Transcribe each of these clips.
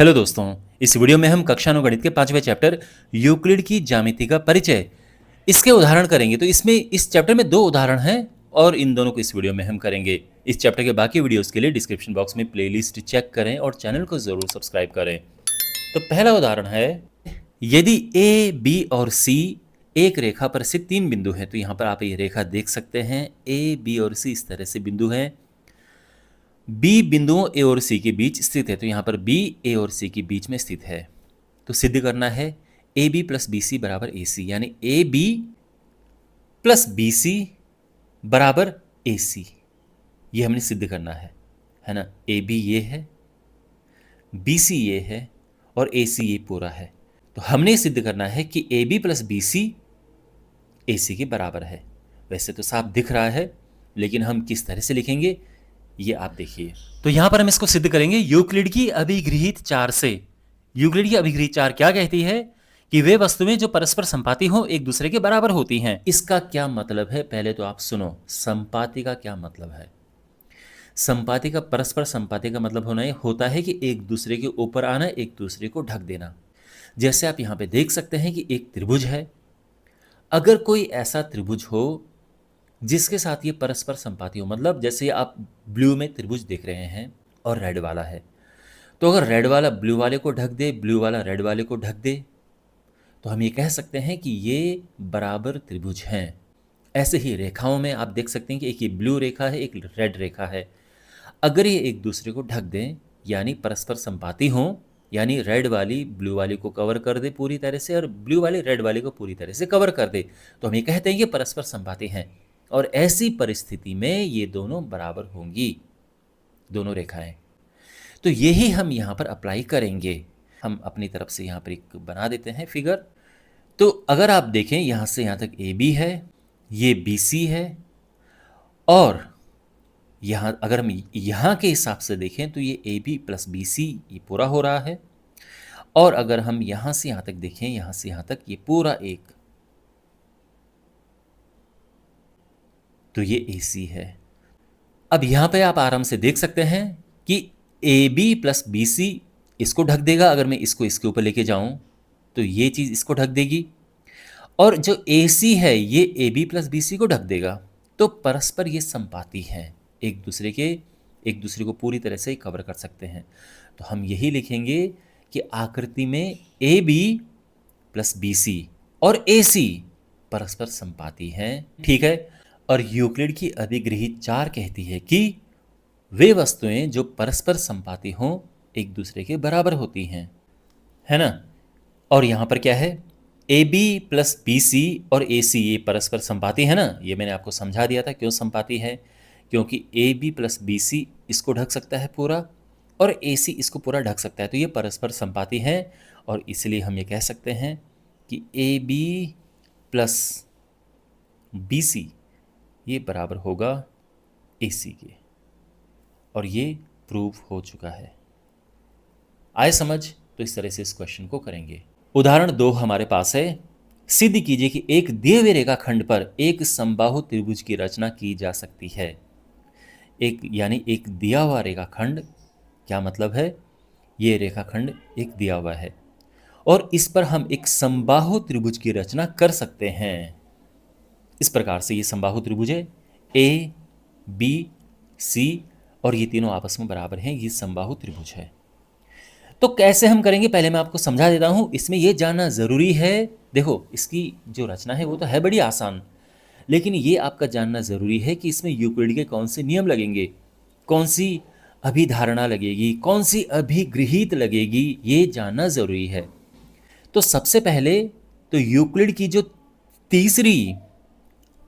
Hello दोस्तों, इस video में हम कक्षा 9 गणित के 5वें चैप्टर यूक्लिड की ज्यामिति का परिचय इसके उदाहरण करेंगे। तो इसमें इस चैप्टर में 2 उदाहरण हैं और इन दोनों को इस वीडियो में हम करेंगे। इस चैप्टर के बाकी वीडियोस के लिए डिस्क्रिप्शन बॉक्स में प्लेलिस्ट चेक करें और चैनल को जरूर सब्सक्राइब करें। तो पहला उदाहरण है, यदि ए, बी और सी एक रेखा पर से 3 बिंदु हैं। तो यहाँ पर आप ये रेखा देख सकते हैं, ए, बी और सी इस तरह से बिंदु हैं। बी बिंदुओं ए और सी के बीच स्थित है। तो यहाँ पर बी ए और सी के बीच में स्थित है। तो सिद्ध करना है A B plus B C बराबर ए सी, यानी A B plus B C बराबर ए सी। ये हमने सिद्ध करना है ना। ए बी ये है, बी सी ये है और ए सी ये पूरा है। तो हमने सिद्ध करना है कि A B plus B C A C के बराबर है। वैसे तो साफ दिख रहा है, लेकिन हम किस तरह से लिखेंगे ये आप देखिए। तो यहां पर हम इसको सिद्ध करेंगे यूक्लिड की अभिगृहित चार से। यूक्लिड की अभिगृहित चार क्या कहती है कि वे वस्तुएं जो परस्पर संपाती हो एक दूसरे के बराबर होती हैं। इसका क्या मतलब है, पहले तो आप सुनो। संपाती का क्या मतलब है? संपाती का, परस्पर संपाती का मतलब होता है कि एक दूसरे के ऊपर आना, एक दूसरे को ढक देना। जैसे आप यहां पे देख सकते हैं कि एक त्रिभुज है। अगर कोई ऐसा त्रिभुज हो जिसके साथ ये परस्पर संपाती हो, मतलब जैसे आप ब्लू में त्रिभुज देख रहे हैं और रेड वाला है, तो अगर रेड वाला ब्लू वाले को ढक दे, ब्लू वाला रेड वाले को ढक दे, तो हम ये कह सकते हैं कि ये बराबर त्रिभुज हैं। ऐसे ही रेखाओं में आप देख सकते हैं कि एक ये ब्लू रेखा है, एक रेड रेखा है। अगर ये एक दूसरे को ढक दें, यानी परस्पर संपाती हों, यानी रेड वाली ब्लू वाली को कवर कर दे पूरी तरह से और ब्लू वाली रेड वाली को पूरी तरह से कवर कर दे, तो हम ये कहते हैं कि परस्पर संपाती हैं। और ऐसी परिस्थिति में ये दोनों बराबर होंगी, दोनों रेखाएं। तो यही हम यहाँ पर अप्लाई करेंगे। हम अपनी तरफ से यहाँ पर एक बना देते हैं फिगर। तो अगर आप देखें यहाँ से यहाँ तक ए बी है, ये बी सी है, और यहाँ अगर हम यहाँ के हिसाब से देखें तो ये A B plus B C ये पूरा हो रहा है। और अगर हम यहाँ से यहाँ तक देखें, यहाँ से यहाँ तक ये पूरा एक, तो ये ए सी है। अब यहाँ पे आप आराम से देख सकते हैं कि A B plus B C इसको ढक देगा। अगर मैं इसको इसके ऊपर लेके जाऊं तो ये चीज़ इसको ढक देगी, और जो ए सी है ये A B plus B C को ढक देगा। तो परस्पर ये संपाती हैं, एक दूसरे को पूरी तरह से कवर कर सकते हैं। तो हम यही लिखेंगे कि आकृति में A B plus B C और ए सी परस्पर संपाती हैं, ठीक है। और यूक्लिड की अभिगृहित चार कहती है कि वे वस्तुएं जो परस्पर संपाती हों एक दूसरे के बराबर होती हैं, है ना। और यहाँ पर क्या है, A B plus B C और ए सी ये परस्पर संपाती है ना। ये मैंने आपको समझा दिया था क्यों संपाती है, क्योंकि A B plus B C इसको ढक सकता है पूरा और ए सी इसको पूरा ढक सकता है। तो ये परस्पर संपाती हैं, और इसलिए हम ये कह सकते हैं कि A B plus B C ये बराबर होगा ए सी के। और ये प्रूव हो चुका है। आए समझ? तो इस तरह से इस क्वेश्चन को करेंगे। उदाहरण 2 हमारे पास है, सिद्ध कीजिए कि एक दिए हुए रेखाखंड पर एक समबाहु त्रिभुज की रचना की जा सकती है। एक यानी एक दिया हुआ रेखाखंड, क्या मतलब है, ये रेखाखंड एक दिया हुआ है और इस पर हम एक समबाहु त्रिभुज की रचना कर सकते हैं। इस प्रकार से ये समबाहु त्रिभुज है, ए बी सी और ये तीनों आपस में बराबर हैं, ये समबाहु त्रिभुज है। तो कैसे हम करेंगे पहले मैं आपको समझा देता हूं। इसमें ये जानना जरूरी है, देखो इसकी जो रचना है वो तो है बड़ी आसान, लेकिन ये आपका जानना जरूरी है कि इसमें यूक्लिड के कौन से नियम लगेंगे, कौन सी अभिधारणा लगेगी, कौन सी अभिगृहित लगेगी, ये जानना जरूरी है। तो सबसे पहले तो यूक्लिड की जो तीसरी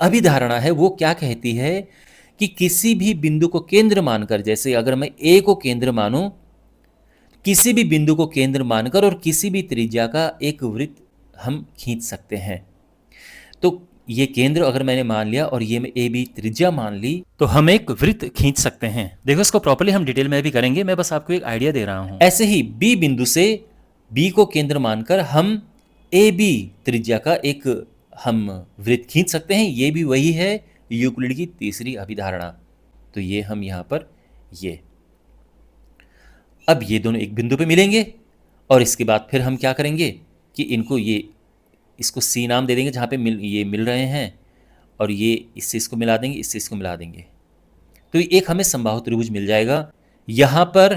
अभिधारणा है वो क्या कहती है कि किसी भी बिंदु को केंद्र मानकर, जैसे अगर मैं ए को केंद्र मानूं, किसी भी बिंदु को केंद्र मानकर और किसी भी त्रिज्या का एक वृत्त हम खींच सकते हैं। तो ये केंद्र अगर मैंने मान लिया और ये मैं ए बी त्रिज्या मान ली, तो हम एक वृत्त खींच सकते हैं। देखो इसको प्रॉपर्ली हम डिटेल में भी करेंगे, मैं बस आपको एक आइडिया दे रहा हूं। ऐसे ही बी बिंदु से बी को केंद्र मानकर हम ए बी त्रिज्या का एक हम वृत्त खींच सकते हैं। ये भी वही है यूक्लिड की तीसरी अभिधारणा। तो ये हम यहां पर ये, अब ये दोनों एक बिंदु पे मिलेंगे, और इसके बाद फिर हम क्या करेंगे कि इनको इसको सी नाम दे देंगे, जहाँ पे ये मिल रहे हैं, और ये इससे इसको मिला देंगे, इससे इसको मिला देंगे, तो एक हमें समबाहु त्रिभुज मिल जाएगा। यहाँ पर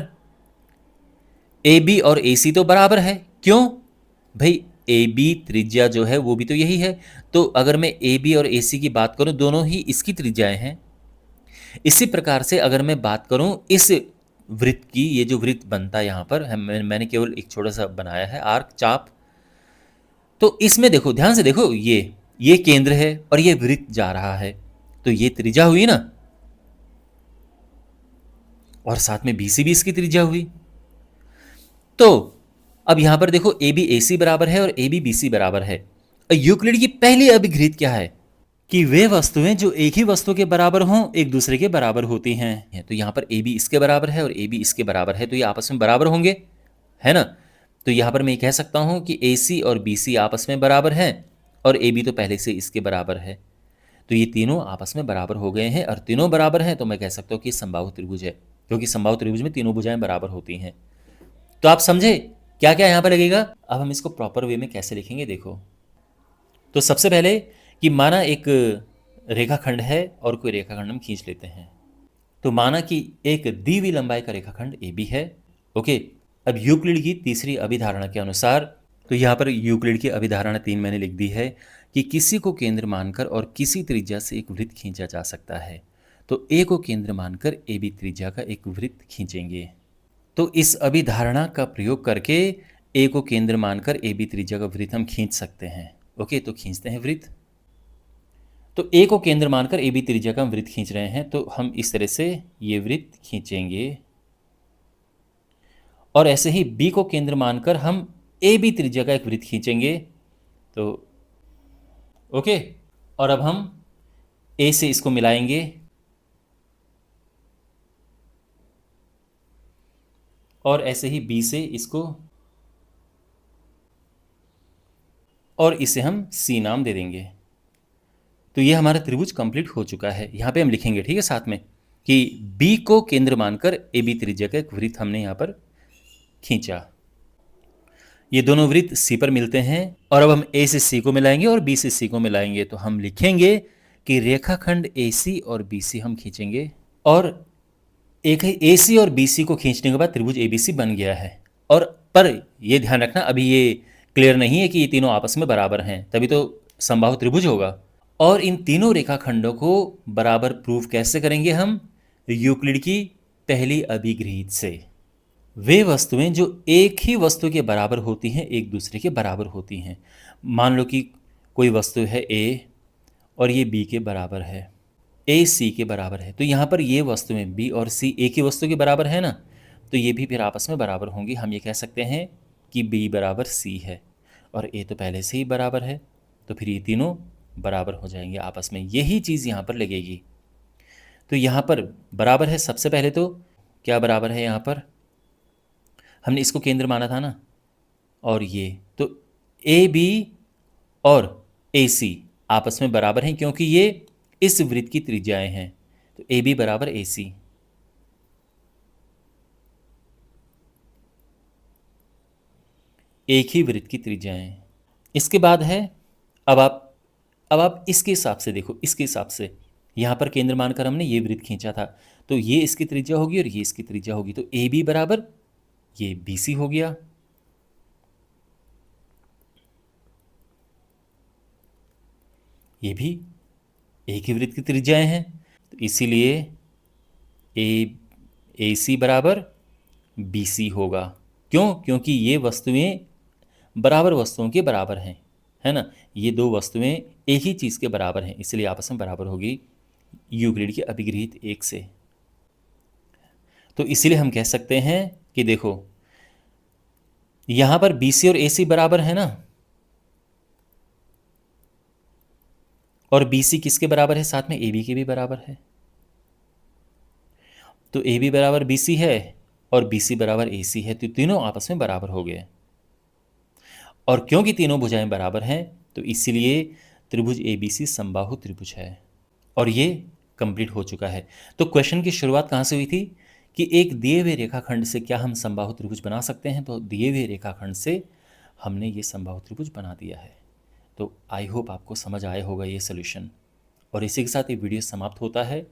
ए बी और ए सी तो बराबर है, क्यों भाई, ए बी त्रिज्या जो है वो भी तो यही है। तो अगर मैं ए बी और ए सी की बात करूं, दोनों ही इसकी त्रिज्याएं हैं। इसी प्रकार से अगर मैं बात करूं इस वृत्त की, ये जो वृत्त बनता है यहाँ पर मैंने केवल एक छोटा सा बनाया है आर्क, चाप। तो इसमें देखो, ध्यान से देखो, ये केंद्र है और ये वृत्त जा रहा है, तो ये त्रिज्या हुई ना, और साथ में बीसी भी इसकी त्रिज्या हुई। तो अब यहां पर देखो, ए बी ए सी बराबर है और ए बी बी सी बराबर है। यूक्लिड की पहली अभिगृहित क्या है कि वे वस्तुएं जो एक ही वस्तु के बराबर हों एक दूसरे के बराबर होती हैं। तो यहां पर ए बी इसके बराबर है और ए बी इसके बराबर है, तो ये आपस में बराबर होंगे, है ना। तो यहां पर मैं कह सकता हूं कि ए सी और बी सी आपस में बराबर हैं, और ए बी तो पहले से इसके बराबर है, तो ये तीनों आपस में बराबर हो गए हैं। और तीनों बराबर हैं तो मैं कह सकता हूं कि समबाहु त्रिभुज है, क्योंकि समबाहु त्रिभुज में तीनों भुजाएं बराबर होती हैं। तो आप समझे क्या क्या यहां पर लगेगा। अब हम इसको प्रॉपर वे में कैसे लिखेंगे, देखो। तो सबसे पहले कि माना एक रेखाखंड है और कोई रेखाखंड हम खींच लेते हैं। तो माना कि एक दी हुई लंबाई का रेखाखंड ए बी है, ओके। अब यूक्लिड की तीसरी अभिधारणा के अनुसार, तो यहाँ पर यूक्लिड की अभिधारणा 3 मैंने लिख दी है कि किसी को केंद्र मानकर और किसी त्रिज्या से एक वृत्त खींचा जा सकता है। तो ए को केंद्र मानकर ए बी त्रिज्या का एक वृत्त खींचेंगे। तो इस अभिधारणा का प्रयोग करके ए को केंद्र मानकर ए बी त्रिज्या का वृत्त हम खींच सकते हैं। ओके, तो खींचते हैं वृत्त। तो ए को केंद्र मानकर ए बी त्रिज्या का हम वृत्त खींच रहे हैं, तो हम इस तरह से ये वृत्त खींचेंगे, और ऐसे ही बी को केंद्र मानकर हम ए बी त्रिज्या का एक वृत्त खींचेंगे। तो ओके, और अब हम ए से इसको मिलाएंगे, और ऐसे ही बी से इसको, और इसे हम सी नाम दे देंगे। तो ये हमारा त्रिभुज कंप्लीट हो चुका है। यहाँ पे हम लिखेंगे, ठीक है, साथ में कि बी को केंद्र मानकर ए बी त्रिज्या का एक वृत्त हमने यहाँ पर खींचा। ये दोनों वृत्त सी पर मिलते हैं, और अब हम ए से सी को मिलाएंगे और बी से सी को मिलाएंगे। तो हम लिखेंगे कि रेखाखंड ए सी और बी सी हम खींचेंगे, और एक ए सी और बी सी को खींचने के बाद त्रिभुज ए बी सी बन गया है। और पर यह ध्यान रखना, अभी ये क्लियर नहीं है कि ये तीनों आपस में बराबर हैं, तभी तो समबाहु त्रिभुज होगा। और इन तीनों रेखाखंडों को बराबर प्रूफ कैसे करेंगे हम, यूक्लिड की पहली अभिगृहित से। वे वस्तुएं जो एक ही वस्तु के बराबर होती हैं एक दूसरे के बराबर होती हैं। मान लो कि कोई वस्तु है ए और ये बी के बराबर है, ए सी के बराबर है, तो यहाँ पर ये वस्तुएं बी और सी एक ही वस्तु के बराबर है ना, तो ये भी फिर आपस में बराबर होंगी। हम ये कह सकते हैं कि बी बराबर सी है, और ए तो पहले से ही बराबर है, तो फिर ये तीनों बराबर हो जाएंगे आपस में। यही चीज़ यहाँ पर लगेगी। तो यहाँ पर बराबर है, सबसे पहले तो क्या बराबर है, यहाँ पर हमने इसको केंद्र माना था ना, और ये तो ए बी और ए सी आपस में बराबर हैं, क्योंकि ये इस वृत्त की त्रिज्याएं हैं। तो ए बी बराबर ए सी, एक ही वृत्त की त्रिज्याएं। इसके बाद है, अब आप इसके हिसाब से देखो, इसके हिसाब से यहाँ पर केंद्र मानकर हमने ये वृत्त खींचा था, तो ये इसकी त्रिज्या होगी और ये इसकी त्रिज्या होगी, तो ए बी बराबर ये बी सी हो गया। ये भी एक ही वृत्त की त्रिज्याएं हैं, तो इसीलिए ए सी बराबर बी सी होगा। क्यों? क्योंकि ये वस्तुएं बराबर वस्तुओं के बराबर हैं, है ना। ये दो वस्तुएं एक ही चीज़ के बराबर हैं, इसलिए आपस में बराबर होगी यूक्लिड की अभिगृहित 1 से। तो इसीलिए हम कह सकते हैं कि देखो यहां पर बी सी और ए सी बराबर है ना, और बी सी किसके बराबर है, साथ में ए बी के भी बराबर है। तो ए बी बराबर बी सी है और बी सी बराबर ए सी है, तो तीनों आपस में बराबर हो गए। और क्योंकि तीनों भुजाएं बराबर हैं, तो इसीलिए त्रिभुज ए बी सी समबाहु त्रिभुज है, और ये कंप्लीट हो चुका है। तो क्वेश्चन की शुरुआत कहाँ से हुई थी कि एक दिए हुए रेखाखंड से क्या हम समबाहु त्रिभुज बना सकते हैं, तो दिए हुए रेखाखंड से हमने ये समबाहु त्रिभुज बना दिया है। तो आई होप आपको समझ आया होगा ये सोल्यूशन। और इसी के साथ ये वीडियो समाप्त होता है।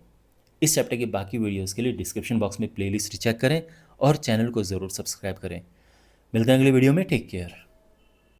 इस चैप्टर के बाकी वीडियोस के लिए डिस्क्रिप्शन बॉक्स में प्लेलिस्ट चेक करें और चैनल को ज़रूर सब्सक्राइब करें। मिलते हैं अगले वीडियो में। Take care.